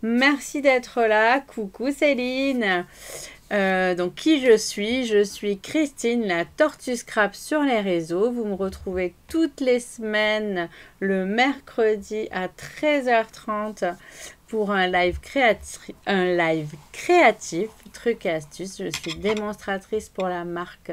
Merci d'être là. Coucou Céline. Donc qui je suis? Je suis Christine, la Tortue Scrap sur les réseaux. Vous me retrouvez toutes les semaines le mercredi à 13h30 pour un live créatif, trucs et astuces. Je suis démonstratrice pour la marque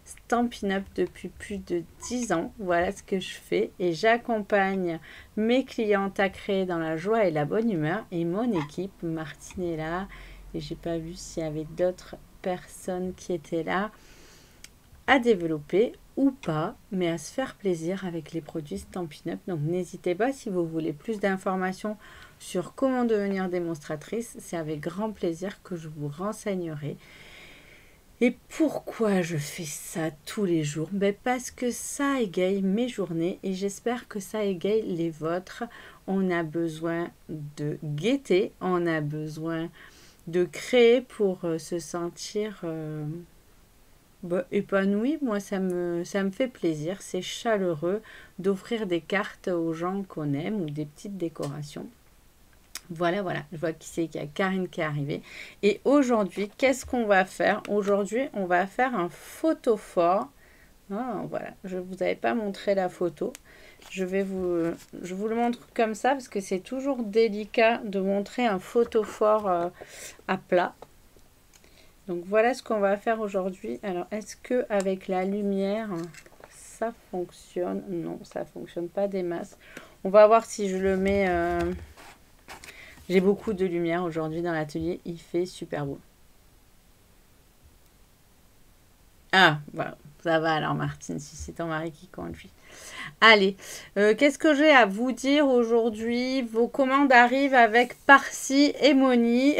Stampin' Up depuis plus de 10 ans. Voilà ce que je fais et j'accompagne mes clientes à créer dans la joie et la bonne humeur. Et mon équipe, Martine est là et j'ai pas vu s'il y avait d'autres personnes qui étaient là à développer ou pas, mais à se faire plaisir avec les produits Stampin' Up. Donc n'hésitez pas si vous voulez plus d'informations sur comment devenir démonstratrice, c'est avec grand plaisir que je vous renseignerai. Et pourquoi je fais ça tous les jours? Parce que ça égaye mes journées et j'espère que ça égaye les vôtres. On a besoin de gaieté, on a besoin de créer pour se sentir épanoui. Moi, ça me fait plaisir, c'est chaleureux d'offrir des cartes aux gens qu'on aime ou des petites décorations. Voilà, voilà, je vois qui c'est qu'il y a Karine qui est arrivée. Et aujourd'hui, qu'est-ce qu'on va faire? Aujourd'hui, on va faire un photophore. Ah, voilà, je ne vous avais pas montré la photo. Je vous le montre comme ça parce que c'est toujours délicat de montrer un photophore à plat. Donc voilà ce qu'on va faire aujourd'hui. Alors, est-ce que avec la lumière, ça fonctionne? Non, ça fonctionne pas des masses. On va voir si je le mets... J'ai beaucoup de lumière aujourd'hui dans l'atelier. Il fait super beau. Ah, voilà. Ça va alors, Martine, si c'est ton mari qui conduit. Allez, qu'est-ce que j'ai à vous dire aujourd'hui? Vos commandes arrivent avec Parsi et Moni.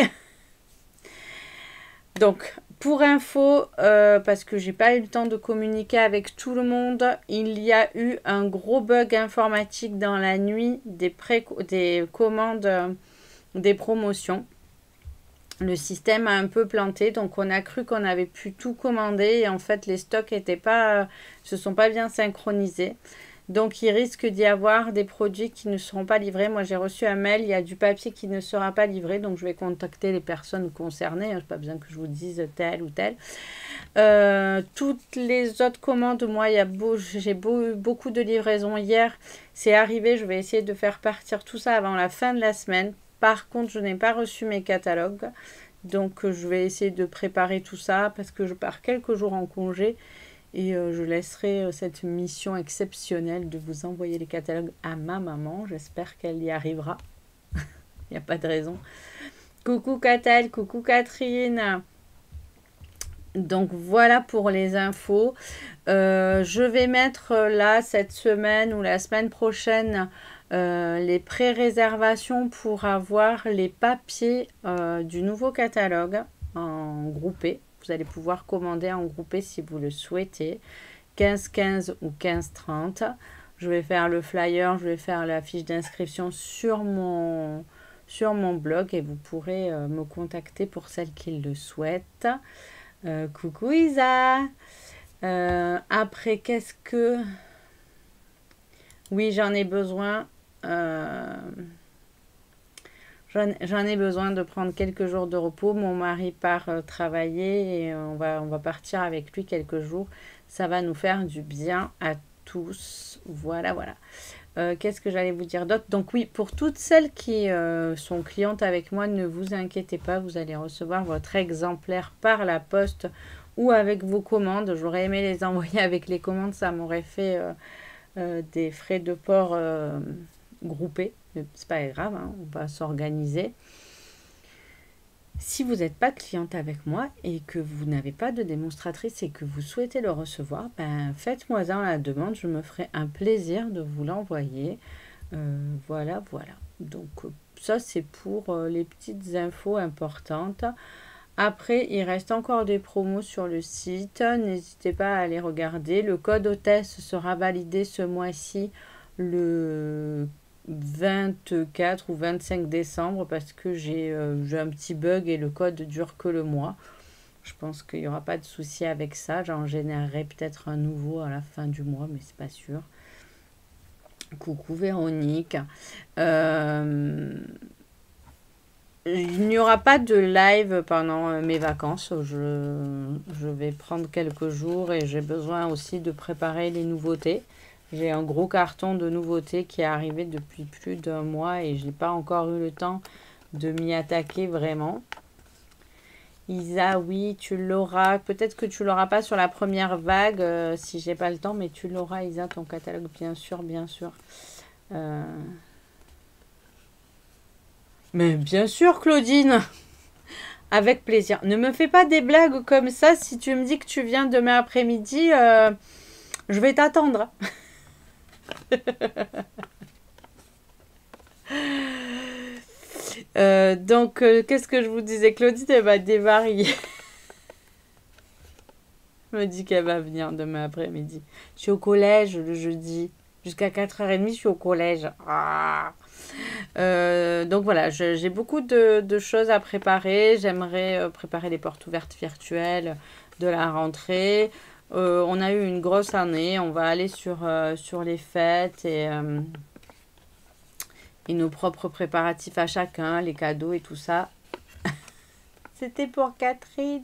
Donc, pour info, parce que j'ai pas eu le temps de communiquer avec tout le monde, il y a eu un gros bug informatique dans la nuit des commandes, des promotions. Le système a un peu planté, donc on a cru qu'on avait pu tout commander et en fait les stocks se sont pas bien synchronisés. Donc il risque d'y avoir des produits qui ne seront pas livrés. Moi j'ai reçu un mail, il y a du papier qui ne sera pas livré, donc je vais contacter les personnes concernées. Pas besoin que je vous dise tel ou tel. Toutes les autres commandes, moi j'ai beaucoup de livraisons hier. C'est arrivé, je vais essayer de faire partir tout ça avant la fin de la semaine. Par contre, je n'ai pas reçu mes catalogues. Donc, je vais essayer de préparer tout ça parce que je pars quelques jours en congé et je laisserai cette mission exceptionnelle de vous envoyer les catalogues à ma maman. J'espère qu'elle y arrivera. Il n'y a pas de raison. Coucou Catel, coucou Catherine. Donc voilà pour les infos. Je vais mettre là cette semaine ou la semaine prochaine les pré-réservations pour avoir les papiers du nouveau catalogue en groupé. Vous allez pouvoir commander en groupé si vous le souhaitez. 15-15 ou 15-30. Je vais faire le flyer, je vais faire la fiche d'inscription sur mon blog et vous pourrez me contacter pour celles qui le souhaitent. Coucou Isa. Après, qu'est-ce que... Oui, j'en ai besoin. J'en ai besoin de prendre quelques jours de repos. Mon mari part travailler et on va partir avec lui quelques jours. Ça va nous faire du bien à tous. Voilà, voilà. Qu'est-ce que j'allais vous dire d'autre? Donc oui, pour toutes celles qui sont clientes avec moi, ne vous inquiétez pas, vous allez recevoir votre exemplaire par la poste ou avec vos commandes. J'aurais aimé les envoyer avec les commandes, ça m'aurait fait des frais de port groupés. Mais c'est pas grave, hein, on va s'organiser. Si vous n'êtes pas cliente avec moi et que vous n'avez pas de démonstratrice et que vous souhaitez le recevoir, faites-moi dans la demande, je me ferai un plaisir de vous l'envoyer. Voilà, voilà. Donc ça c'est pour les petites infos importantes. Après, il reste encore des promos sur le site. N'hésitez pas à aller regarder. Le code hôtesse sera validé ce mois-ci le 24 ou 25 décembre parce que j'ai un petit bug et le code dure que le mois. Je pense qu'il n'y aura pas de souci avec ça. J'en générerai peut-être un nouveau à la fin du mois, mais c'est pas sûr. Coucou Véronique. Il n'y aura pas de live pendant mes vacances. Je vais prendre quelques jours et j'ai besoin aussi de préparer les nouveautés. J'ai un gros carton de nouveautés qui est arrivé depuis plus d'un mois et je n'ai pas encore eu le temps de m'y attaquer vraiment. Isa, oui, tu l'auras. Peut-être que tu l'auras pas sur la première vague si j'ai pas le temps, mais tu l'auras, Isa, ton catalogue, bien sûr, bien sûr. Mais bien sûr, Claudine, avec plaisir. Ne me fais pas des blagues comme ça. Si tu me dis que tu viens demain après-midi, je vais t'attendre. Donc, qu'est-ce que je vous disais? Claudine, elle va dévarier. Elle me dit qu'elle va venir demain après-midi. Je suis au collège le jeudi. Jusqu'à 4h30, je suis au collège. Ah. Donc voilà, j'ai beaucoup de choses à préparer. J'aimerais préparer les portes ouvertes virtuelles de la rentrée. On a eu une grosse année. On va aller sur les fêtes et nos propres préparatifs à chacun, les cadeaux et tout ça. C'était pour Catherine.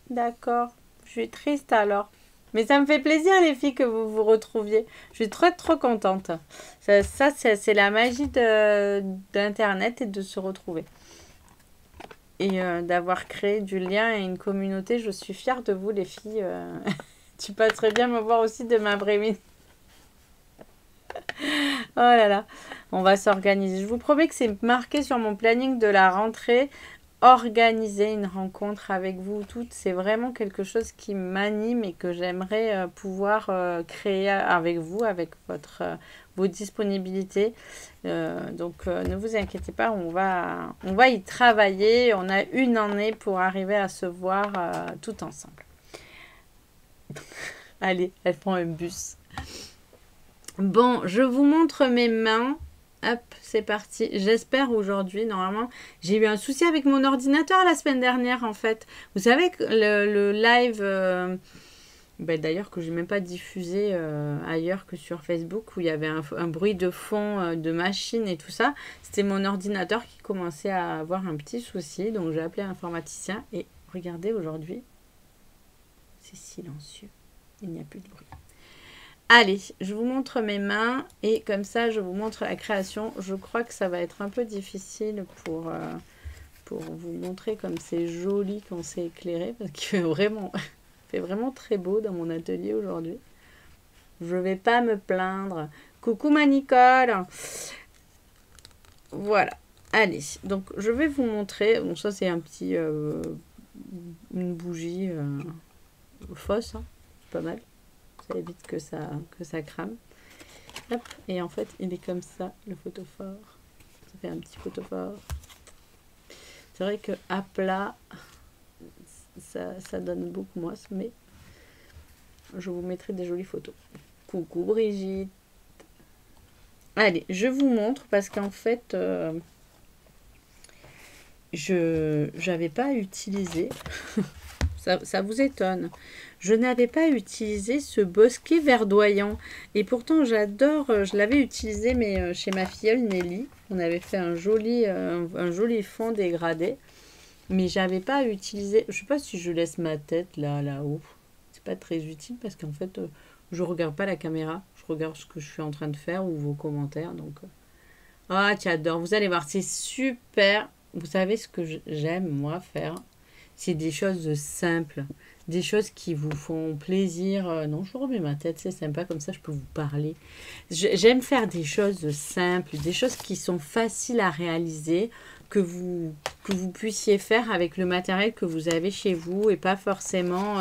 D'accord. Je suis triste alors. Mais ça me fait plaisir, les filles, que vous vous retrouviez. Je suis trop, trop contente. Ça c'est la magie d'Internet et de se retrouver. Et d'avoir créé du lien et une communauté. Je suis fière de vous, les filles. Tu passerais bien me voir aussi demain après-midi. Oh là là, on va s'organiser. Je vous promets que c'est marqué sur mon planning de la rentrée. Organiser une rencontre avec vous toutes, c'est vraiment quelque chose qui m'anime et que j'aimerais pouvoir créer avec vous, avec vos disponibilités. Donc ne vous inquiétez pas, on va y travailler. On a une année pour arriver à se voir tout ensemble. Allez, elle prend un bus. Bon, je vous montre mes mains. Hop, c'est parti. J'espère aujourd'hui, normalement, j'ai eu un souci avec mon ordinateur la semaine dernière, en fait. Vous savez que le live, d'ailleurs, que je n'ai même pas diffusé ailleurs que sur Facebook, où il y avait un bruit de fond de machine et tout ça. C'était mon ordinateur qui commençait à avoir un petit souci. Donc, j'ai appelé un informaticien et regardez, aujourd'hui, c'est silencieux. Il n'y a plus de bruit. Allez, je vous montre mes mains et comme ça, je vous montre la création. Je crois que ça va être un peu difficile pour vous montrer comme c'est joli quand c'est éclairé parce qu'il fait vraiment très beau dans mon atelier aujourd'hui. Je vais pas me plaindre. Coucou ma Nicole. Voilà. Allez, donc je vais vous montrer. Bon, ça c'est un petit une bougie fausse, hein. Pas mal. Ça évite que ça crame. Hop. Et en fait, il est comme ça, le photophore. Ça fait un petit photophore. C'est vrai que à plat, ça donne beaucoup moins, mais je vous mettrai des jolies photos. Coucou Brigitte. Allez, je vous montre parce qu'en fait, je n'avais pas utilisé... Ça vous étonne. Je n'avais pas utilisé ce bosquet verdoyant. Et pourtant, j'adore. Je l'avais utilisé, mais chez ma filleule Nelly. On avait fait un joli fond dégradé. Mais j'avais pas utilisé. Je sais pas si je laisse ma tête là-haut. C'est pas très utile parce qu'en fait, je regarde pas la caméra. Je regarde ce que je suis en train de faire ou vos commentaires. Donc, ah, tu adores. Vous allez voir, c'est super. Vous savez ce que j'aime, moi, faire. C'est des choses simples, des choses qui vous font plaisir. Non, je remets ma tête, c'est sympa, comme ça je peux vous parler. J'aime faire des choses simples, des choses qui sont faciles à réaliser, que vous puissiez faire avec le matériel que vous avez chez vous et pas forcément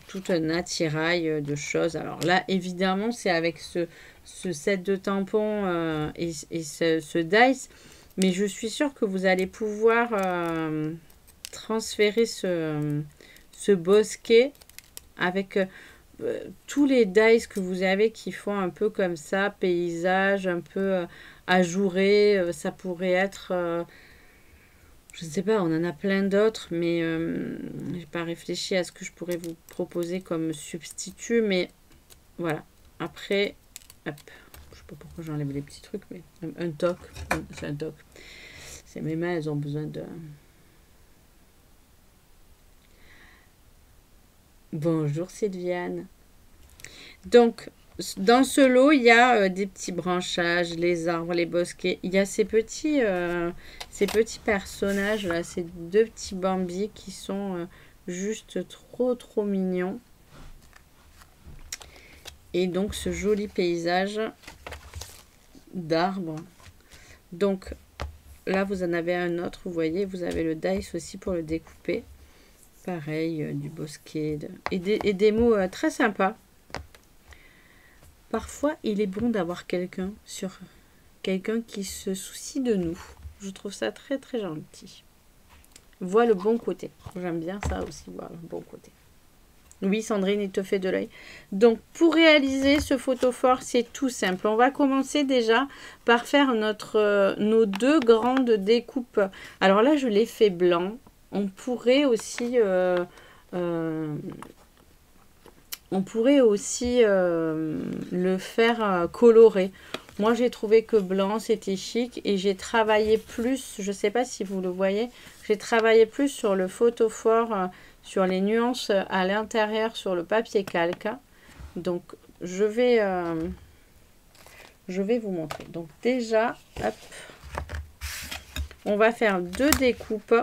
tout un attirail de choses. Alors là, évidemment, c'est avec ce set de tampons et ce dice. Mais je suis sûre que vous allez pouvoir transférer ce bosquet avec tous les dice que vous avez qui font un peu comme ça, paysage, un peu ajouré. Ça pourrait être, je ne sais pas, on en a plein d'autres, mais je n'ai pas réfléchi à ce que je pourrais vous proposer comme substitut. Mais voilà, après, hop. Je sais pas pourquoi j'enlève les petits trucs, mais un toc, c'est un toc. C'est mes mains, elles ont besoin de... Bonjour Sylviane. Donc, dans ce lot, il y a des petits branchages, les arbres, les bosquets. Il y a ces petits personnages-là, ces deux petits Bambi qui sont juste trop mignons. Et donc, ce joli paysage d'arbres. Donc, là, vous en avez un autre, vous voyez, vous avez le dice aussi pour le découper. Pareil, du bosquet. Et des mots très sympas. Parfois, il est bon d'avoir quelqu'un qui se soucie de nous. Je trouve ça très gentil. Vois le bon côté. J'aime bien ça aussi, voir le bon côté. Oui, Sandrine, il te fait de l'œil. Donc, pour réaliser ce photophore, c'est tout simple. On va commencer déjà par faire nos deux grandes découpes. Alors là, je l'ai fait blanc. On pourrait aussi le faire coloré. Moi, j'ai trouvé que blanc, c'était chic. Et j'ai travaillé plus, je ne sais pas si vous le voyez, j'ai travaillé plus sur le photophore, sur les nuances à l'intérieur, sur le papier calque. Donc, je vais vous montrer. Donc, déjà, hop, on va faire deux découpes.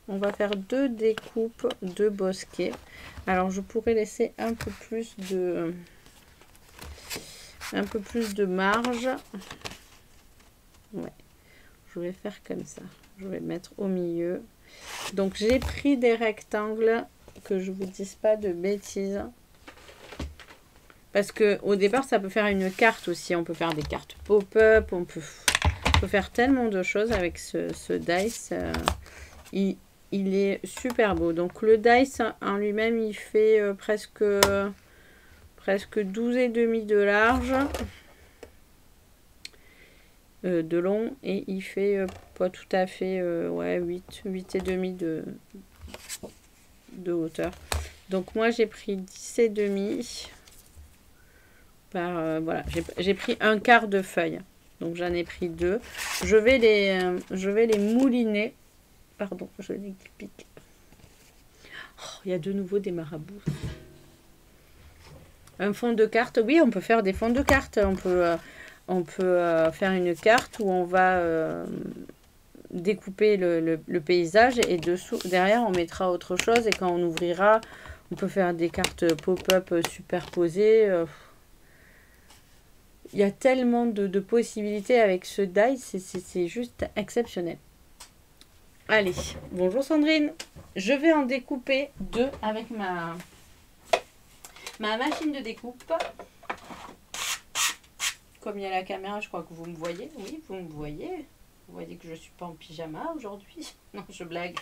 On va faire deux découpes de bosquets. Alors je pourrais laisser un peu plus de marge. Ouais, je vais faire comme ça. Je vais mettre au milieu. Donc j'ai pris des rectangles, que je vous dise pas de bêtises. Parce que au départ ça peut faire une carte aussi. On peut faire des cartes pop-up, on peut faire tellement de choses avec ce dice. Il est super beau. Donc le dice en lui-même, il fait presque 12,5 de large, de long, et il fait pas tout à fait 8,5 de hauteur. Donc moi j'ai pris 10,5 par voilà, j'ai pris un quart de feuille. Donc j'en ai pris deux. Je vais les mouliner. Pardon, je les pique. Oh, il y a de nouveau des marabouts. Un fond de carte. Oui, on peut faire des fonds de carte. On peut faire une carte où on va découper le paysage et dessous, derrière, on mettra autre chose. Et quand on ouvrira, on peut faire des cartes pop-up superposées. Il y a tellement de possibilités avec ce dice, c'est juste exceptionnel. Allez, bonjour Sandrine. Je vais en découper deux avec ma machine de découpe. Comme il y a la caméra, je crois que vous me voyez. Oui, vous me voyez. Vous voyez que je ne suis pas en pyjama aujourd'hui. Non, je blague.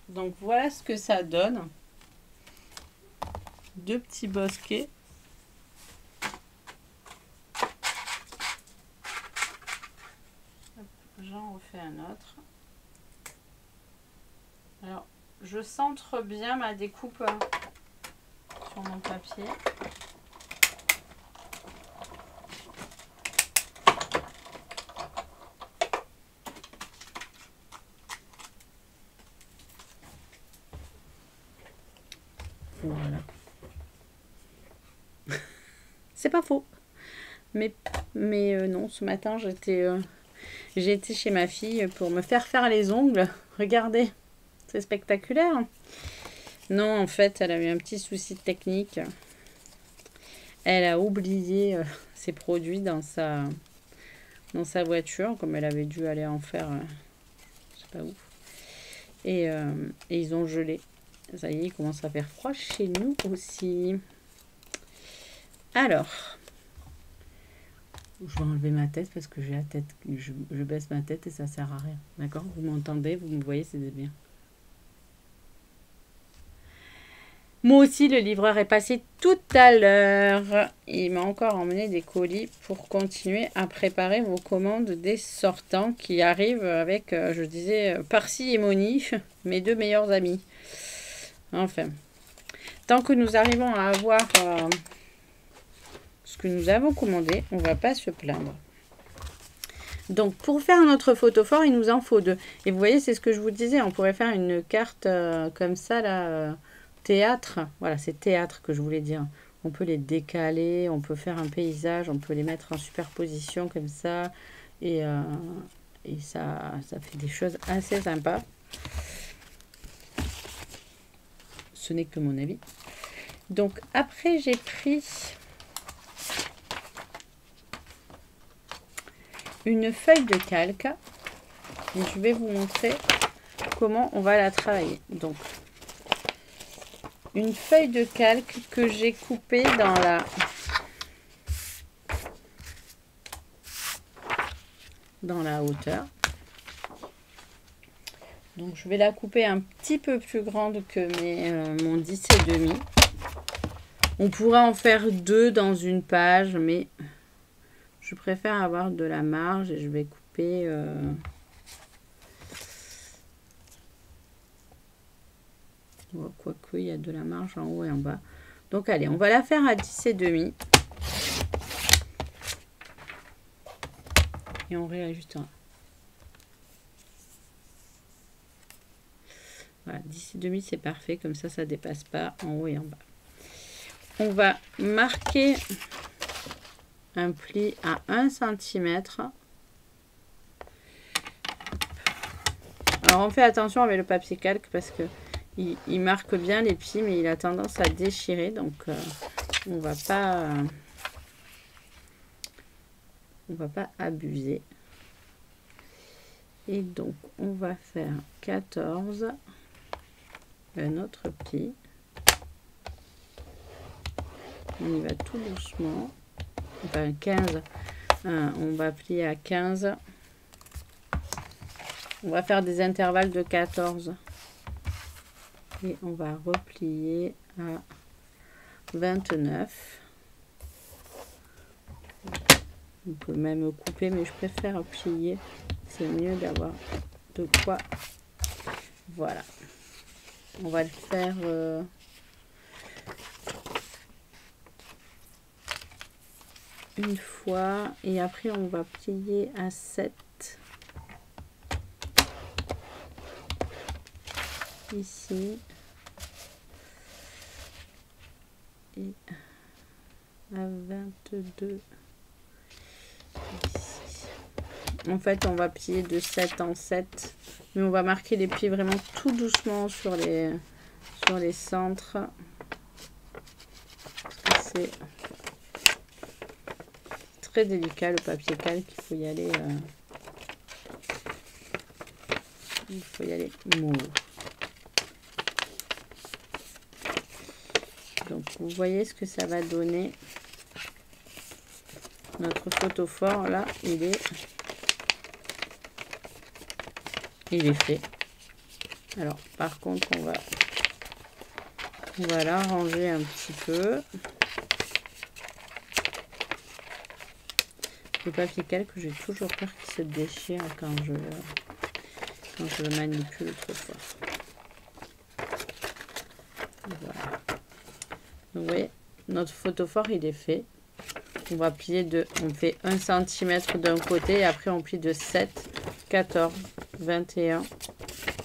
Donc voilà ce que ça donne. Deux petits bosquets. J'en refais un autre. Alors, je centre bien ma découpe sur mon papier. Voilà. C'est pas faux. Mais non, ce matin, j'ai été chez ma fille pour me faire les ongles. Regardez, c'est spectaculaire. Non, en fait, elle a eu un petit souci technique. Elle a oublié ses produits dans sa voiture, comme elle avait dû aller en faire, je sais pas où. Et ils ont gelé. Ça y est, il commence à faire froid chez nous aussi. Alors, je vais enlever ma tête parce que j'ai la tête, je baisse ma tête et ça sert à rien. D'accord? Vous m'entendez, vous me voyez, c'est bien. Moi aussi, le livreur est passé tout à l'heure. Il m'a encore emmené des colis pour continuer à préparer vos commandes des sortants qui arrivent avec, je disais, parcimonie, mes 2 meilleurs amis. Enfin, tant que nous arrivons à avoir ce que nous avons commandé, on ne va pas se plaindre. Donc, pour faire notre photophore, il nous en faut 2. Et vous voyez, c'est ce que je vous disais, on pourrait faire une carte comme ça, là, théâtre. Voilà, c'est théâtre que je voulais dire. On peut les décaler, on peut faire un paysage, on peut les mettre en superposition comme ça. Et ça fait des choses assez sympas. Ce n'est que mon avis. Donc, après, j'ai pris une feuille de calque et je vais vous montrer comment on va la travailler. Donc, une feuille de calque que j'ai coupée dans la hauteur. Donc, je vais la couper un petit peu plus grande que mon 10,5. On pourrait en faire 2 dans une page, mais je préfère avoir de la marge et je vais couper quoique il y a de la marge en haut et en bas. Donc allez, on va la faire à 10,5 et on réajustera. Voilà, 10,5 c'est parfait, comme ça ça dépasse pas en haut et en bas. On va marquer un pli à 1 cm. Alors on fait attention avec le papier calque parce que il marque bien les plis, mais il a tendance à déchirer, donc on va pas abuser. Et donc on va faire 14, un autre pli. On y va tout doucement. Enfin 15, on va plier à 15. On va faire des intervalles de 14. Et on va replier à 29. On peut même couper, mais je préfère plier. C'est mieux d'avoir de quoi. Voilà. On va le faire une fois. Et après, on va plier à 7. Ici. Et à 22 ici. En fait, on va plier de 7 en 7, mais on va marquer les plis vraiment tout doucement sur les centres. C'est très délicat le papier calque, il faut y aller mollo. Donc vous voyez ce que ça va donner. Notre photophore là, il est fait. Alors par contre on va l'arranger un petit peu. Le papier calque, j'ai toujours peur qu'il se déchire quand je le manipule trop fort. Voilà. Donc, vous voyez, notre photophore, il est fait. On va plier on fait 1 cm d'un côté et après on plie de 7, 14, 21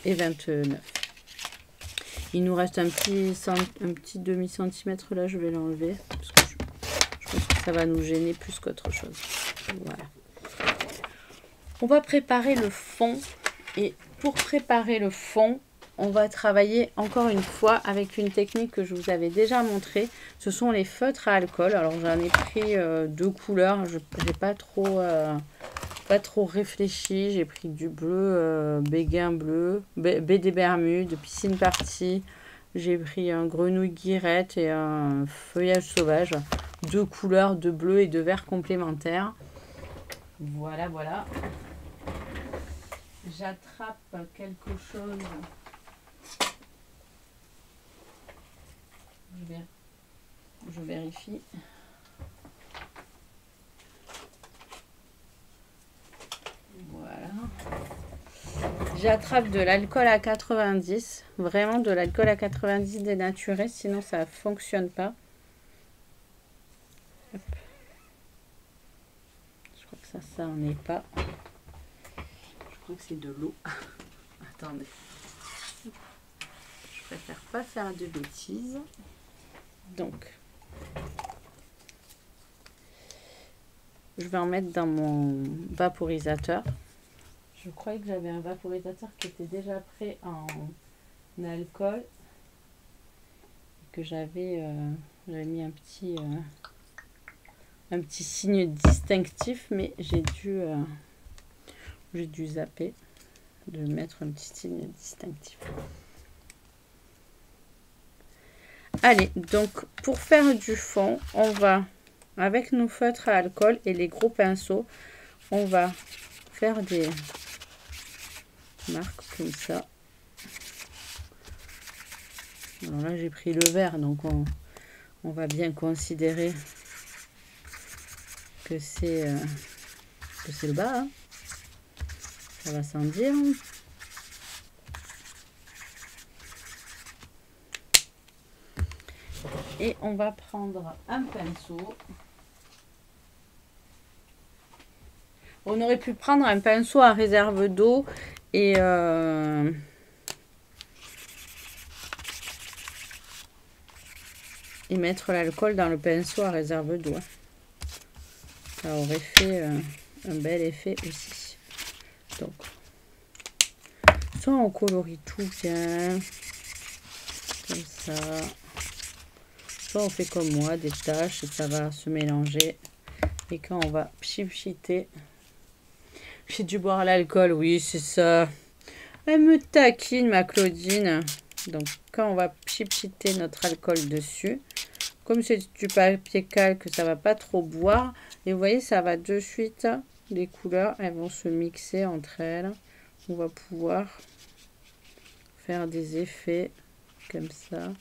et 29. Il nous reste un petit demi-centimètre là, je vais l'enlever parce que je pense que ça va nous gêner plus qu'autre chose. Voilà. On va préparer le fond et pour préparer le fond, on va travailler encore une fois avec une technique que je vous avais déjà montrée. Ce sont les feutres à alcool. Alors j'en ai pris 2 couleurs. Je n'ai pas trop réfléchi. J'ai pris du bleu, béguin bleu, baie des Bermudes, piscine partie. J'ai pris un grenouille guirette et un feuillage sauvage. 2 couleurs de bleu et de vert complémentaires. Voilà, voilà. J'attrape quelque chose. Je vérifie. Voilà. J'attrape de l'alcool à 90. Vraiment de l'alcool à 90 dénaturé. Sinon, ça ne fonctionne pas. Hop. Je crois que ça n'en est pas. Je crois que c'est de l'eau. Attendez. Je préfère pas faire de bêtises. Donc, je vais en mettre dans mon vaporisateur. Je croyais que j'avais un vaporisateur qui était déjà prêt en alcool. Que j'avais mis un petit signe distinctif, mais j'ai dû zapper de mettre un petit signe distinctif. Allez, donc pour faire du fond, on va, avec nos feutres à alcool et les gros pinceaux, on va faire des marques comme ça. Alors là, j'ai pris le vert, donc on va bien considérer que c'est le bas. Hein. Ça va sans dire. Et on va prendre un pinceau. On aurait pu prendre un pinceau à réserve d'eau et mettre l'alcool dans le pinceau à réserve d'eau. Ça aurait fait un bel effet aussi. Donc, soit on colorie tout bien, comme ça. Soit on fait comme moi, des taches et ça va se mélanger. Et quand on va pchiter, j'ai dû boire l'alcool, oui, c'est ça. Elle me taquine, ma Claudine. Donc, quand on va pchiter notre alcool dessus, comme c'est du papier calque, ça va pas trop boire. Et vous voyez, ça va de suite, les couleurs, elles vont se mixer entre elles. On va pouvoir faire des effets comme ça.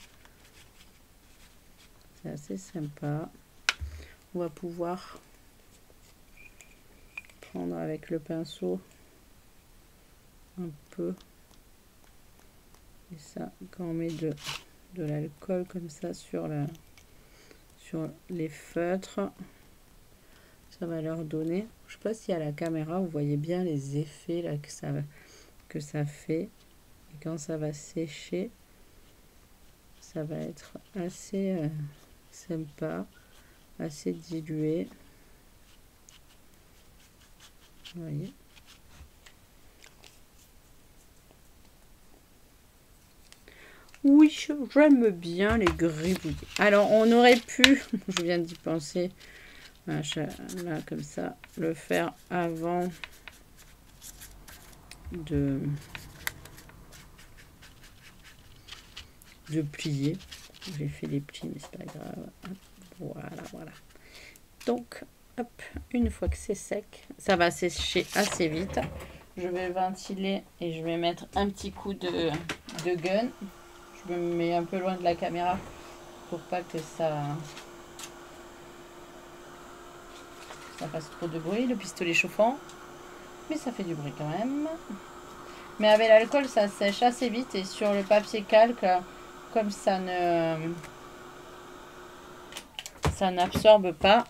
C'est assez sympa. On va pouvoir prendre avec le pinceau un peu. Et ça, quand on met de l'alcool comme ça sur les feutres, ça va leur donner. Je sais pas si à la caméra vous voyez bien les effets là que ça fait. Et quand ça va sécher, ça va être assez sympa, assez dilué. Vous voyez. Oui, j'aime bien les gribouillis. Alors, on aurait pu, je viens d'y penser, là, comme ça, le faire avant de plier. J'ai fait les plis, mais c'est pas grave. Voilà. Donc, hop, une fois que c'est sec, ça va sécher assez vite. Je vais ventiler et je vais mettre un petit coup de gun. Je me mets un peu loin de la caméra pour pas que ça fasse trop de bruit, le pistolet chauffant. Mais ça fait du bruit quand même. Mais avec l'alcool, ça sèche assez vite. Et sur le papier calque, comme ça n'absorbe pas,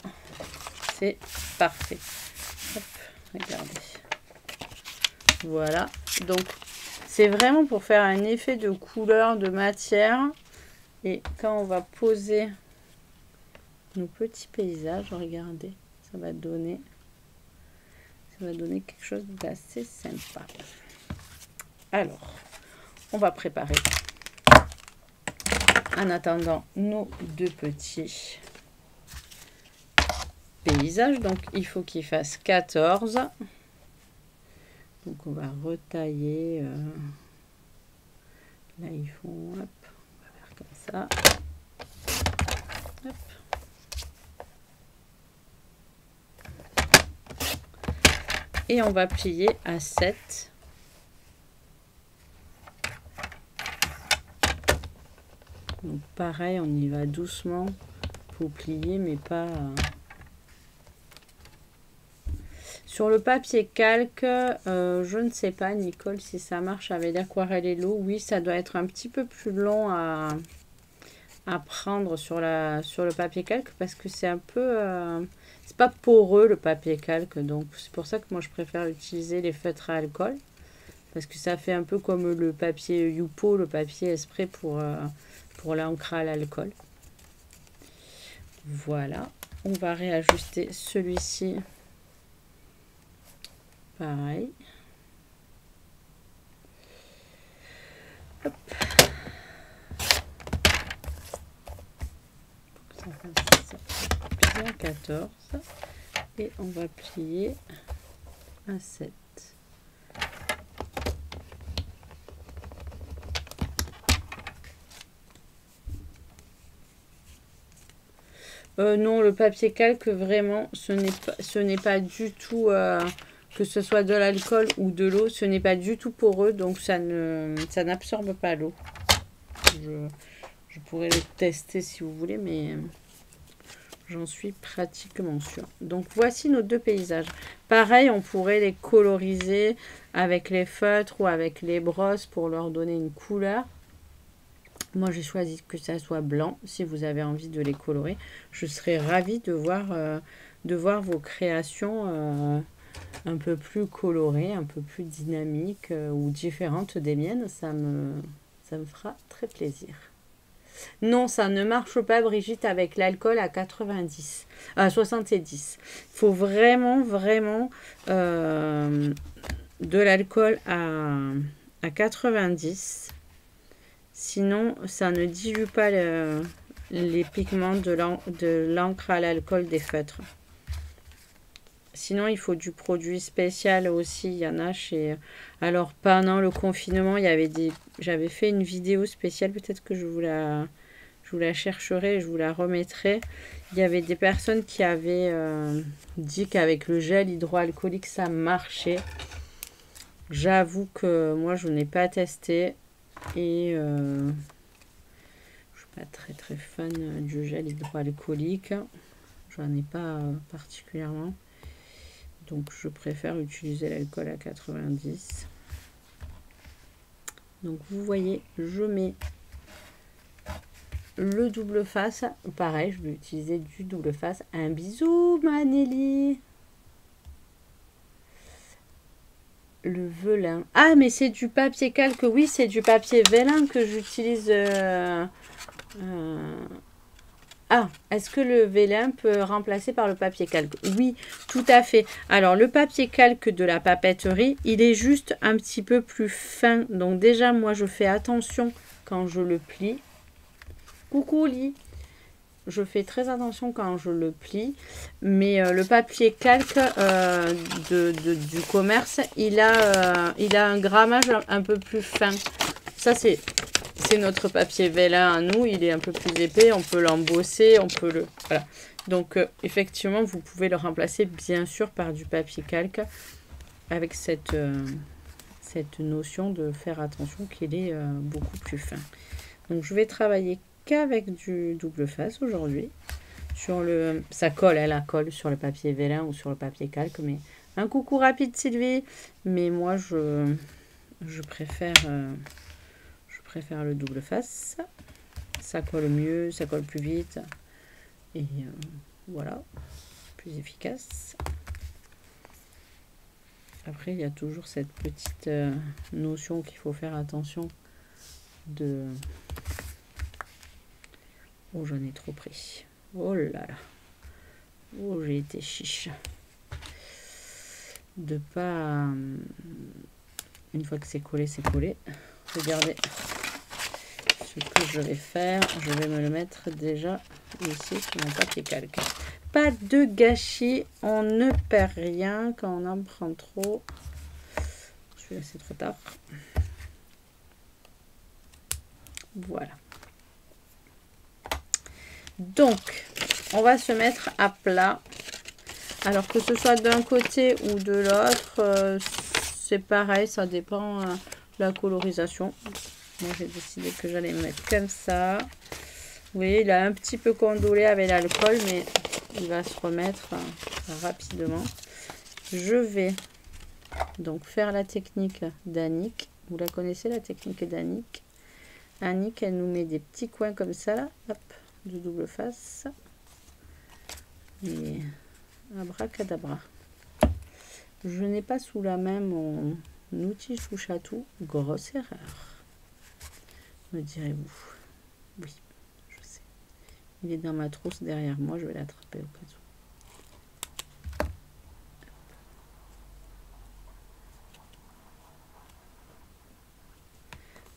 c'est parfait. Hop, regardez. Voilà. Donc, c'est vraiment pour faire un effet de couleur, de matière. Et quand on va poser nos petits paysages, regardez, ça va donner quelque chose d'assez sympa. Alors, on va préparer, en attendant, nos deux petits paysages. Donc, il faut qu'ils fassent 14. Donc, on va retailler. Là, ils font... Hop, on va faire comme ça. Hop. Et on va plier à 7. Donc pareil, on y va doucement pour plier, mais pas... Sur le papier calque, je ne sais pas, Nicole, si ça marche avec l'aquarelle et l'eau. Oui, ça doit être un petit peu plus long à prendre sur le papier calque parce que c'est un peu... c'est pas poreux le papier calque, donc c'est pour ça que moi je préfère utiliser les feutres à alcool. Parce que ça fait un peu comme le papier Youpo, le papier Esprit pour l'encre à l'alcool. Voilà. On va réajuster celui-ci. Pareil. Hop. Ça fasse bien 14. Et on va plier à 7. Non, le papier calque, vraiment, ce n'est pas du tout, que ce soit de l'alcool ou de l'eau, ce n'est pas du tout poreux, donc ça n'absorbe pas l'eau. Je pourrais le tester si vous voulez, mais j'en suis pratiquement sûre. Donc voici nos deux paysages. Pareil, on pourrait les coloriser avec les feutres ou avec les brosses pour leur donner une couleur. Moi, j'ai choisi que ça soit blanc. Si vous avez envie de les colorer, je serais ravie de voir vos créations un peu plus colorées, un peu plus dynamiques ou différentes des miennes. Ça me fera très plaisir. Non, ça ne marche pas, Brigitte, avec l'alcool à 70. À 70. Il faut vraiment, vraiment de l'alcool à 90. Sinon, ça ne dilue pas les pigments de l'encre à l'alcool des feutres. Sinon, il faut du produit spécial aussi. Il y en a chez... Alors, pendant le confinement, j'avais fait une vidéo spéciale. Peut-être que je vous la chercherai et je vous la remettrai. Il y avait des personnes qui avaient dit qu'avec le gel hydroalcoolique, ça marchait. J'avoue que moi, je n'ai pas testé. Et je ne suis pas très fan du gel hydroalcoolique. J'en ai pas particulièrement. Donc je préfère utiliser l'alcool à 90. Donc vous voyez, je mets le double face. Pareil, je vais utiliser du double face. Un bisou, Manélie. Le velin. Ah, mais c'est du papier calque. Oui, c'est du papier vélin que j'utilise. Ah, est-ce que le vélin peut remplacer par le papier calque? Oui, tout à fait. Alors, le papier calque de la papeterie, il est juste un petit peu plus fin. Donc, déjà, moi, je fais attention quand je le plie. Coucou, Lee. Je fais très attention quand je le plie, mais le papier calque du commerce, il a un grammage un peu plus fin. Ça, c'est notre papier vélin à nous, il est un peu plus épais, on peut l'embosser, on peut le... Voilà. Donc, effectivement, vous pouvez le remplacer, bien sûr, par du papier calque, avec cette notion de faire attention qu'il est beaucoup plus fin. Donc, je vais travailler avec du double face aujourd'hui. Ça colle, elle colle sur le papier vélin ou sur le papier calque, mais un coucou rapide Sylvie. Mais moi je préfère le double face. Ça colle mieux, ça colle plus vite et voilà, plus efficace. Après il y a toujours cette petite notion qu'il faut faire attention de... Oh, j'en ai trop pris. Oh là là. Oh, j'ai été chiche. De pas... Une fois que c'est collé, c'est collé. Regardez ce que je vais faire. Je vais me le mettre déjà ici sur mon papier calque. Pas de gâchis. On ne perd rien quand on en prend trop. Celui-là, c'est trop tard. Voilà. Donc, on va se mettre à plat. Alors que ce soit d'un côté ou de l'autre, c'est pareil, ça dépend de la colorisation. Moi, j'ai décidé que j'allais me mettre comme ça. Vous voyez, il a un petit peu condolé avec l'alcool, mais il va se remettre rapidement. Je vais donc faire la technique d'Annick. Vous la connaissez, la technique d'Annick? Annick, elle nous met des petits coins comme ça, là, hop, de double face. Et abracadabra. Je n'ai pas sous la main mon outil touche à tout. Grosse erreur, me direz-vous. Oui, je sais. Il est dans ma trousse derrière moi, je vais l'attraper au cas où.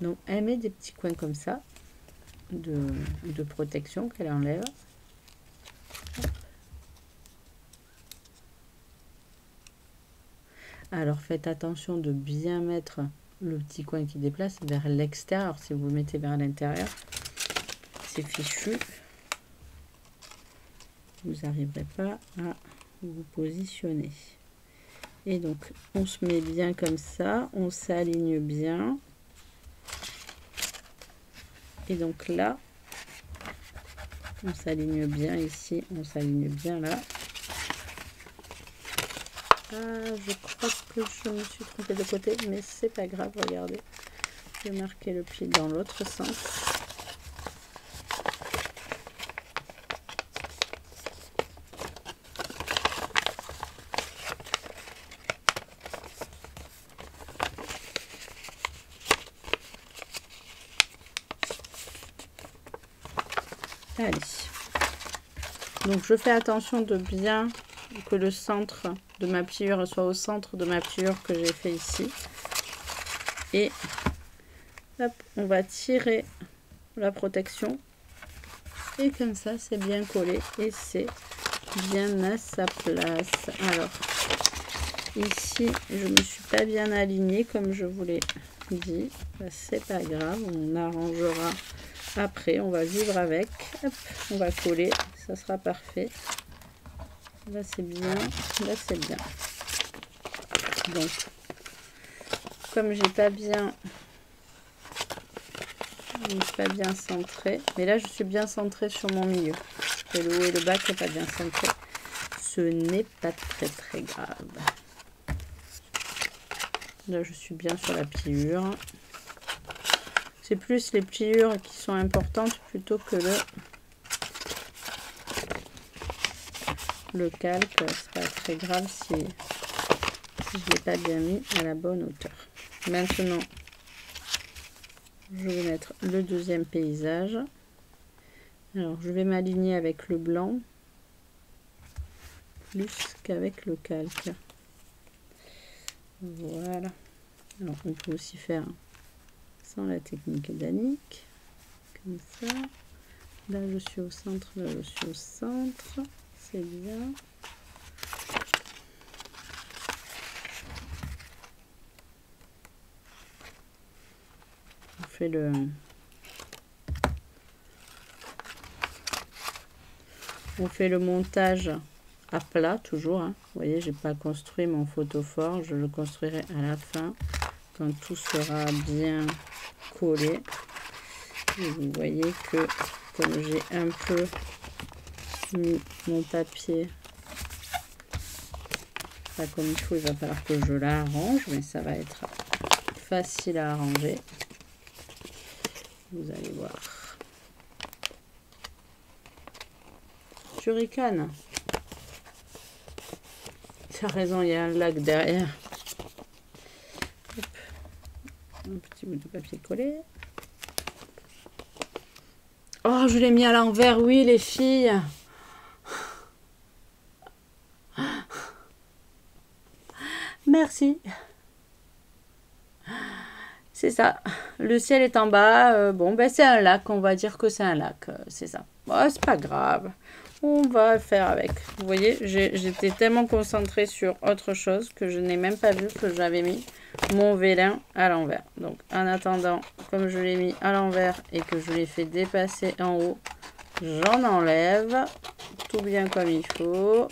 Donc, elle met des petits coins comme ça, de protection qu'elle enlève. Alors, faites attention de bien mettre le petit coin qui déplace vers l'extérieur. Si vous le mettez vers l'intérieur, c'est fichu. Vous n'arriverez pas à vous positionner. Et donc, on se met bien comme ça, on s'aligne bien. Et donc là, on s'aligne bien ici, on s'aligne bien là. Ah, je crois que je me suis trompée de côté, mais c'est pas grave, regardez. Je vais marquer le pied dans l'autre sens. Allez. Donc je fais attention de bien que le centre de ma pliure soit au centre de ma pliure que j'ai fait ici. Et hop, on va tirer la protection. Et comme ça, c'est bien collé et c'est bien à sa place. Alors, ici, je ne me suis pas bien alignée comme je vous l'ai dit. C'est pas grave, on arrangera après. On va vivre avec. Hop, on va coller, ça sera parfait. Là, c'est bien. Là, c'est bien. Donc, comme j'ai pas bien... Je ne suis pas bien centré, mais là je suis bien centré sur mon milieu. Et le haut et le bas qui n'est pas bien centré. Ce n'est pas très grave. Là je suis bien sur la pliure. C'est plus les pliures qui sont importantes plutôt que le calque. C'est pas très grave si je ne l'ai pas bien mis à la bonne hauteur. Maintenant, je vais mettre le deuxième paysage. Alors, je vais m'aligner avec le blanc plus qu'avec le calque. Voilà. Alors, on peut aussi faire sans la technique d'Annick. Comme ça. Là, je suis au centre. Là, je suis au centre. C'est bien. On fait le montage à plat toujours, hein. Vous voyez, j'ai pas construit mon photophore, je le construirai à la fin quand tout sera bien collé. Et vous voyez que comme j'ai un peu mis mon papier pas comme il faut, il va falloir que je l'arrange, mais ça va être facile à arranger. Vous allez voir. Tu ricanes. Tu as raison, il y a un lac derrière. Hop. Un petit bout de papier collé. Oh, je l'ai mis à l'envers, oui, les filles. Merci. C'est ça. Le ciel est en bas. Bon, ben c'est un lac. On va dire que c'est un lac. C'est ça. Bon, c'est pas grave. On va faire avec. Vous voyez, j'étais tellement concentrée sur autre chose que je n'ai même pas vu que j'avais mis mon vélin à l'envers. Donc, en attendant, comme je l'ai mis à l'envers et que je l'ai fait dépasser en haut, j'en enlève. Tout bien comme il faut.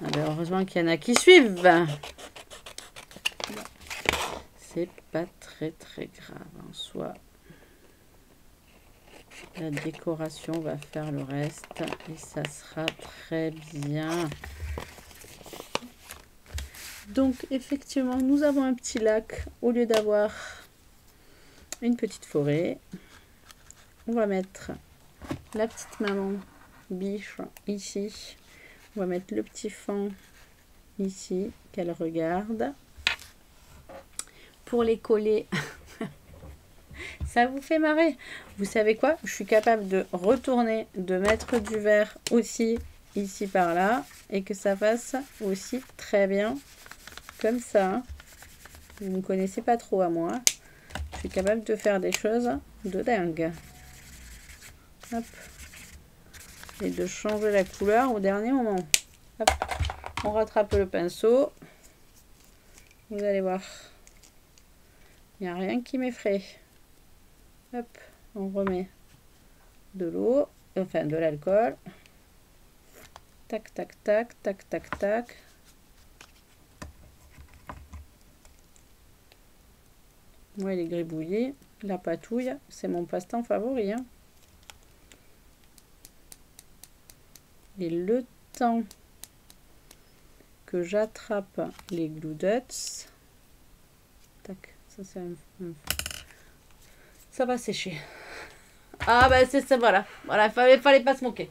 Ah ben, heureusement qu'il y en a qui suivent. c'est pas très grave en soi. La décoration va faire le reste et ça sera très bien. Donc effectivement, nous avons un petit lac au lieu d'avoir une petite forêt. On va mettre la petite maman biche ici. On va mettre le petit fond ici qu'elle regarde. Pour les coller, ça vous fait marrer. Vous savez quoi? Je suis capable de retourner, de mettre du vert aussi ici par là et que ça fasse aussi très bien comme ça. Vous ne me connaissez pas trop à moi. Je suis capable de faire des choses de dingue. Hop. Et de changer la couleur au dernier moment. Hop. On rattrape le pinceau. Vous allez voir. Il n'y a rien qui m'effraie. Hop. On remet de l'eau. Enfin de l'alcool. Tac, tac, tac, tac, tac, tac. Ouais, les gribouillis, la patouille, c'est mon passe-temps favori. Hein. Et le temps que j'attrape les Glue Dots, tac, ça c'est ça va sécher. Ah bah c'est ça, voilà, fallait pas se moquer.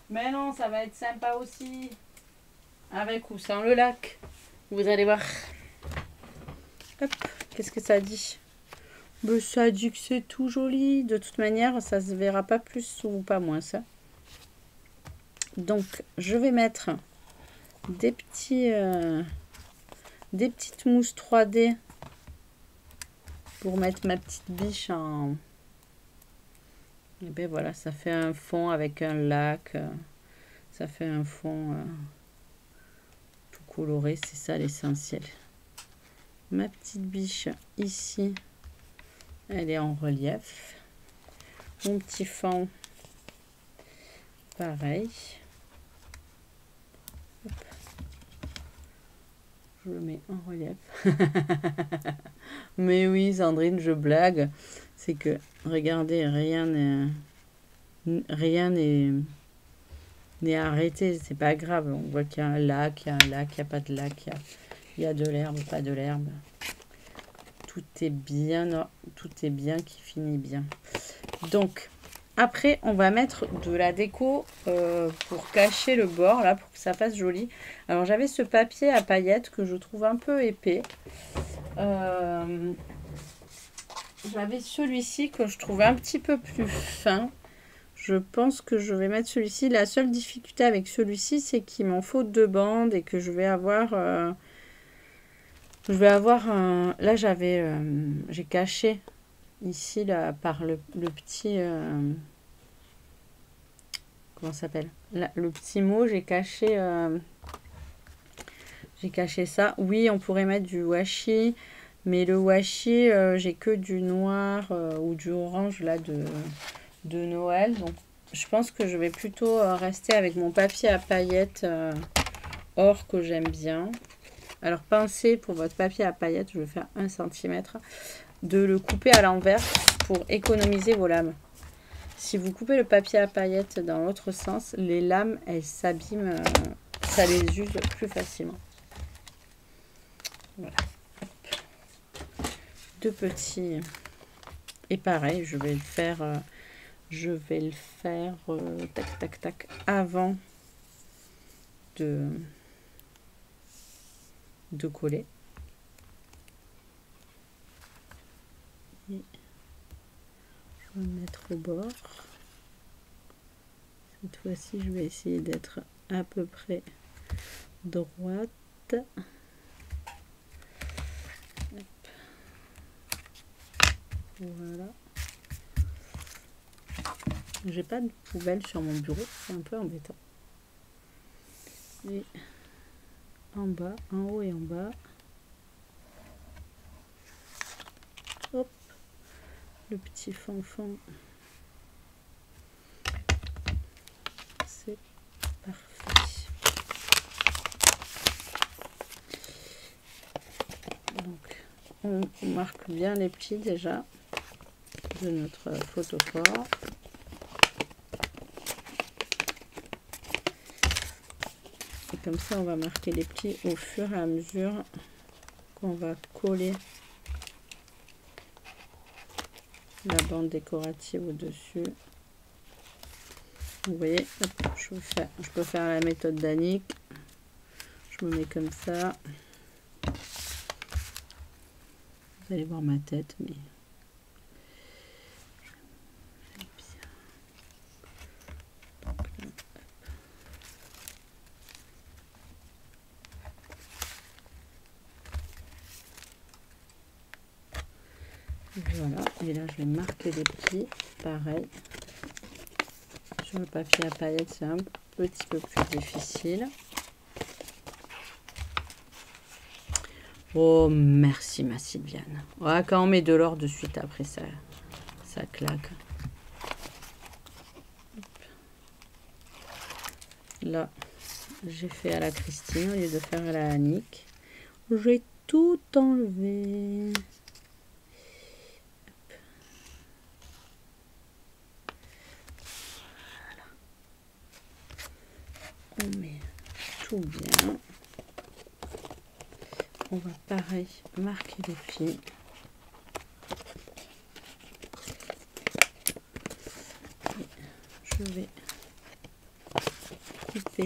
Mais non, ça va être sympa aussi, avec ou sans le lac. Vous allez voir. Hop, qu'est-ce que ça dit? Ben, ça dit que c'est tout joli. De toute manière, ça se verra pas plus ou pas moins ça. Donc, je vais mettre des petites mousses 3D pour mettre ma petite biche en... Et ben voilà, ça fait un fond avec un lac. Ça fait un fond tout coloré. C'est ça l'essentiel. Ma petite biche ici, elle est en relief. Mon petit fond, pareil. Hop. Je le mets en relief. Mais oui, Sandrine, je blague. C'est que, regardez, rien n'est arrêté. C'est pas grave. On voit qu'il y a un lac, il y a un lac, il n'y a pas de lac, il y a de l'herbe, pas de l'herbe. Tout est bien qui finit bien. Donc, après, on va mettre de la déco pour cacher le bord, là, pour que ça fasse joli. Alors, j'avais ce papier à paillettes que je trouve un peu épais. J'avais celui-ci que je trouve un petit peu plus fin. Je pense que je vais mettre celui-ci. La seule difficulté avec celui-ci, c'est qu'il m'en faut 2 bandes et que je vais avoir... un... Là, j'ai caché ici, là, par le petit... comment ça s'appelle? Le petit mot, j'ai caché ça. Oui, on pourrait mettre du washi, mais le washi, j'ai que du noir ou du orange, là, de Noël. Donc, je pense que je vais plutôt rester avec mon papier à paillettes or que j'aime bien. Alors, pensez pour votre papier à paillettes, je vais faire 1 cm, de le couper à l'envers pour économiser vos lames. Si vous coupez le papier à paillettes dans l'autre sens, les lames, elles s'abîment, ça les use plus facilement. Voilà. Hop. 2 petits. Et pareil, je vais le faire tac, tac, tac, avant de coller. Et je vais me mettre au bord. Cette fois-ci, je vais essayer d'être à peu près droite. Hop. Voilà. J'ai pas de poubelle sur mon bureau, c'est un peu embêtant. Et en bas, en haut et en bas. Hop, le petit fanfan. C'est parfait. on marque bien les plis déjà de notre photophore. Et comme ça, on va marquer les plis au fur et à mesure qu'on va coller la bande décorative au-dessus. Vous voyez, hop, je peux faire la méthode d'Annick. Je me mets comme ça. Vous allez voir ma tête, mais voilà, et là je vais marquer les plis, pareil. Sur le papier à paillettes, c'est un petit peu plus difficile. Oh, merci ma Sylviane. Ouais, quand on met de l'or de suite, après ça claque. Là, j'ai fait à la Christine au lieu de faire à la Annick. J'ai tout enlevé. On met tout bien. On va pareil marquer les plis. Je vais couper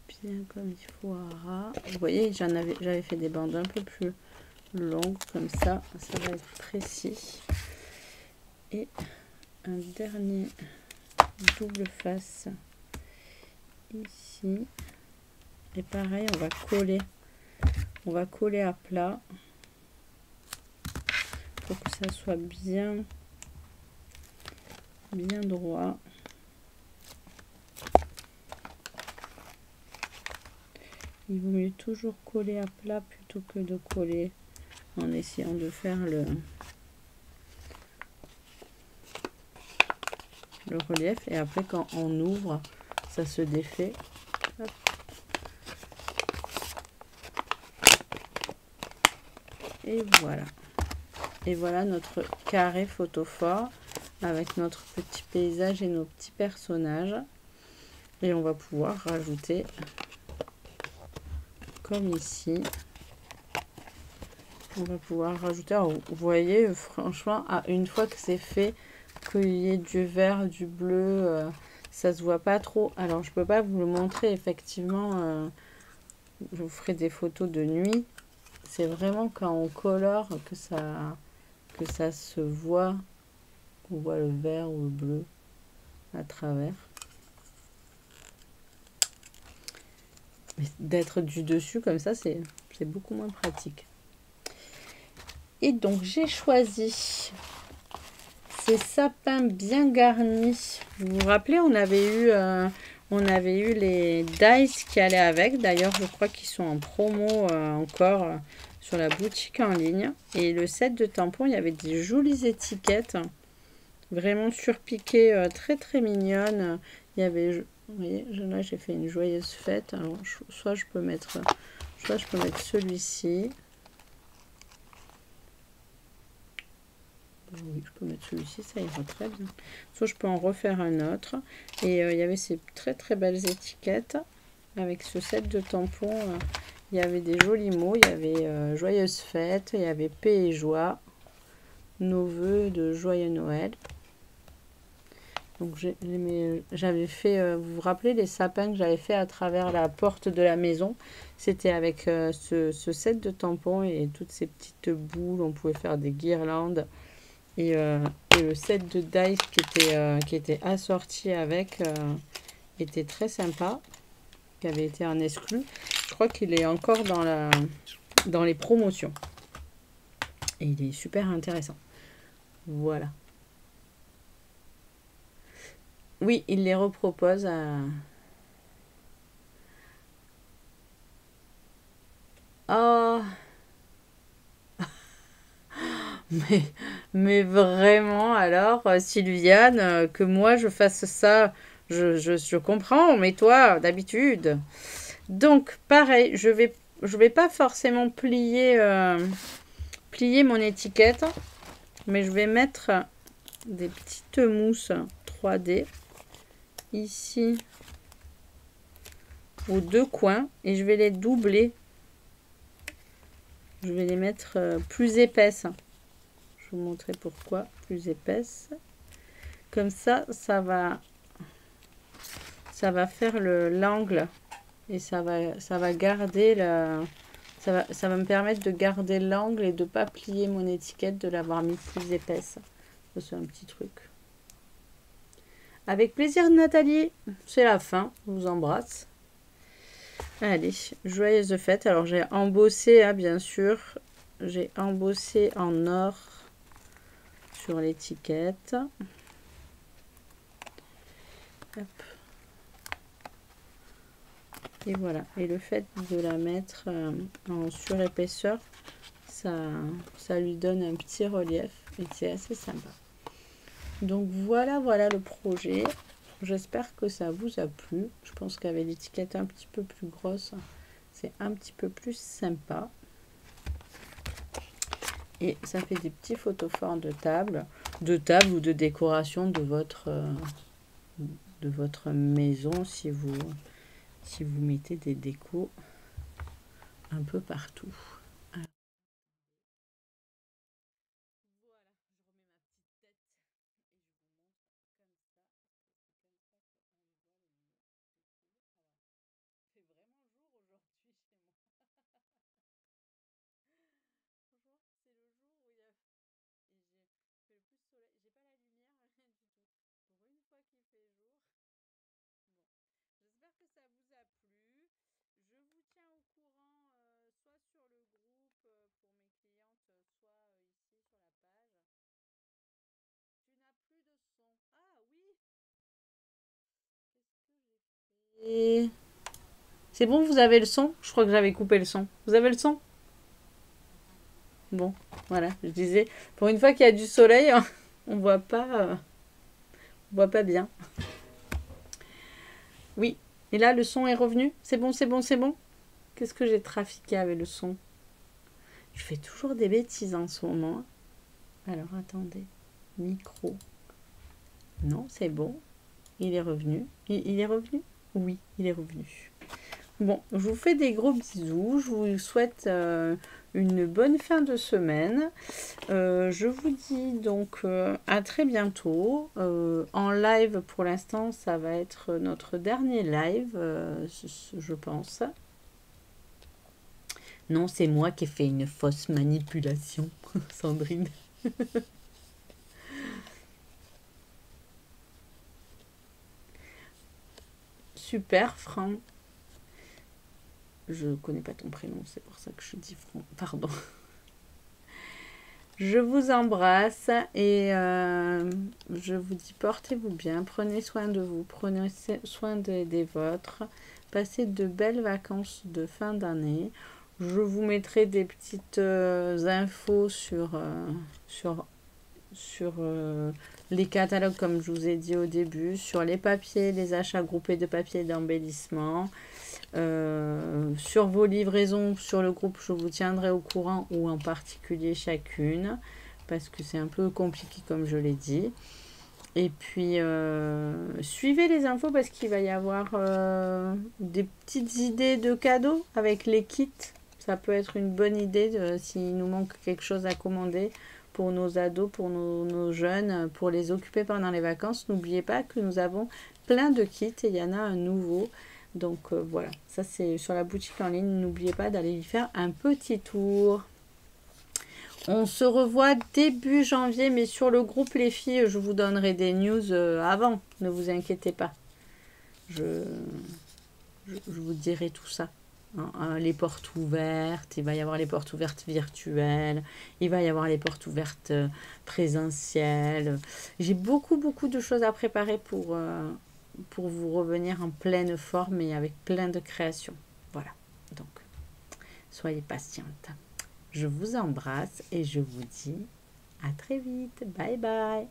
bien comme il faut à ras. Vous voyez, j'avais fait des bandes un peu plus longues comme ça va être précis. Et un dernier double face ici. Et pareil, on va coller à plat pour que ça soit bien droit. Il vaut mieux toujours coller à plat plutôt que de coller en essayant de faire le relief. Et après, quand on ouvre, ça se défait. Hop. Et voilà. Et voilà notre carré photophore avec notre petit paysage et nos petits personnages. Et on va pouvoir rajouter, comme ici, on va pouvoir rajouter, alors, vous voyez, franchement, une fois que c'est fait, qu'il y ait du vert, du bleu, ça se voit pas trop. Alors, je peux pas vous le montrer, effectivement, je vous ferai des photos de nuit. C'est vraiment quand on colore que ça se voit. On voit le vert ou le bleu à travers. Mais d'être du dessus comme ça, c'est beaucoup moins pratique. Et donc j'ai choisi ces sapins bien garnis. Vous vous rappelez, on avait eu les dice qui allaient avec. D'ailleurs, je crois qu'ils sont en promo encore sur la boutique en ligne. Et le set de tampons, il y avait des jolies étiquettes. Vraiment surpiquées, très très mignonnes. Il y avait, vous voyez, là j'ai fait une joyeuse fête. Alors, soit je peux mettre celui-ci. Oui, je peux mettre celui-ci, ça ira très bien. Soit je peux en refaire un autre. Et il y avait ces très très belles étiquettes. Avec ce set de tampons, il y avait des jolis mots. Il y avait joyeuse fête, il y avait paix et joie, nos voeux de joyeux Noël. Donc j'avais fait, vous vous rappelez les sapins que j'avais fait à travers la porte de la maison. C'était avec ce set de tampons et toutes ces petites boules. On pouvait faire des guirlandes. Et le set de dice qui était assorti avec était très sympa, qui avait été en exclu. Je crois qu'il est encore dans les promotions. Et il est super intéressant. Voilà. Oui, il les repropose à... Oh, mais vraiment, alors, Sylviane, que moi je fasse ça, je comprends, mais toi, d'habitude. Donc, pareil, je vais je vais pas forcément plier, plier mon étiquette, mais je vais mettre des petites mousses 3D ici aux deux coins et je vais les doubler. Je vais les mettre plus épaisses. Je vais vous montrer pourquoi plus épaisses. Comme ça, ça va faire l'angle et ça va garder ça va me permettre de garder l'angle et de pas plier mon étiquette, de l'avoir mis plus épaisse. C'est un petit truc. Avec plaisir, Nathalie. C'est la fin. Je vous embrasse. Allez, joyeuses fêtes. Alors, j'ai embossé, hein, bien sûr. J'ai embossé en or sur l'étiquette. Hop. Et voilà. Et le fait de la mettre en surépaisseur, ça lui donne un petit relief. Et c'est assez sympa. Donc voilà le projet. J'espère que ça vous a plu. Je pense qu'avec l'étiquette un petit peu plus grosse, c'est un petit peu plus sympa. Et ça fait des petits photophores de table ou de décoration de votre maison si vous mettez des décos un peu partout. Et c'est bon, vous avez le son? Je crois que j'avais coupé le son. Vous avez le son? Bon, voilà, je disais, pour une fois qu'il y a du soleil, on voit pas bien. Oui, et là, le son est revenu. C'est bon, c'est bon, c'est bon. Qu'est-ce que j'ai trafiqué avec le son? Je fais toujours des bêtises en ce moment. Alors, attendez. Micro. Non, c'est bon. Il est revenu. Il est revenu? Oui, il est revenu. Bon, je vous fais des gros bisous. Je vous souhaite une bonne fin de semaine. Je vous dis donc à très bientôt. En live, pour l'instant, ça va être notre dernier live, je pense. Non, c'est moi qui ai fait une fausse manipulation, Sandrine. Super, Franck. Je connais pas ton prénom, c'est pour ça que je dis Franck. Pardon. Je vous embrasse et je vous dis portez-vous bien, prenez soin de vous, prenez soin des vôtres, passez de belles vacances de fin d'année. Je vous mettrai des petites infos sur les catalogues, comme je vous ai dit au début, sur les papiers, les achats groupés de papier d'embellissement. Sur vos livraisons sur le groupe, je vous tiendrai au courant, ou en particulier chacune, parce que c'est un peu compliqué comme je l'ai dit. Et puis suivez les infos, parce qu'il va y avoir des petites idées de cadeaux avec les kits. Ça peut être une bonne idée s'il nous manque quelque chose à commander pour nos ados, pour nos jeunes, pour les occuper pendant les vacances. N'oubliez pas que nous avons plein de kits et il y en a un nouveau. Donc voilà, ça c'est sur la boutique en ligne. N'oubliez pas d'aller y faire un petit tour. On se revoit début janvier, mais sur le groupe les filles, je vous donnerai des news avant. Ne vous inquiétez pas. Je vous dirai tout ça. Les portes ouvertes, il va y avoir les portes ouvertes virtuelles, il va y avoir les portes ouvertes présentielles. J'ai beaucoup de choses à préparer pour vous revenir en pleine forme et avec plein de créations. Voilà, donc soyez patiente. Je vous embrasse et je vous dis à très vite. Bye bye.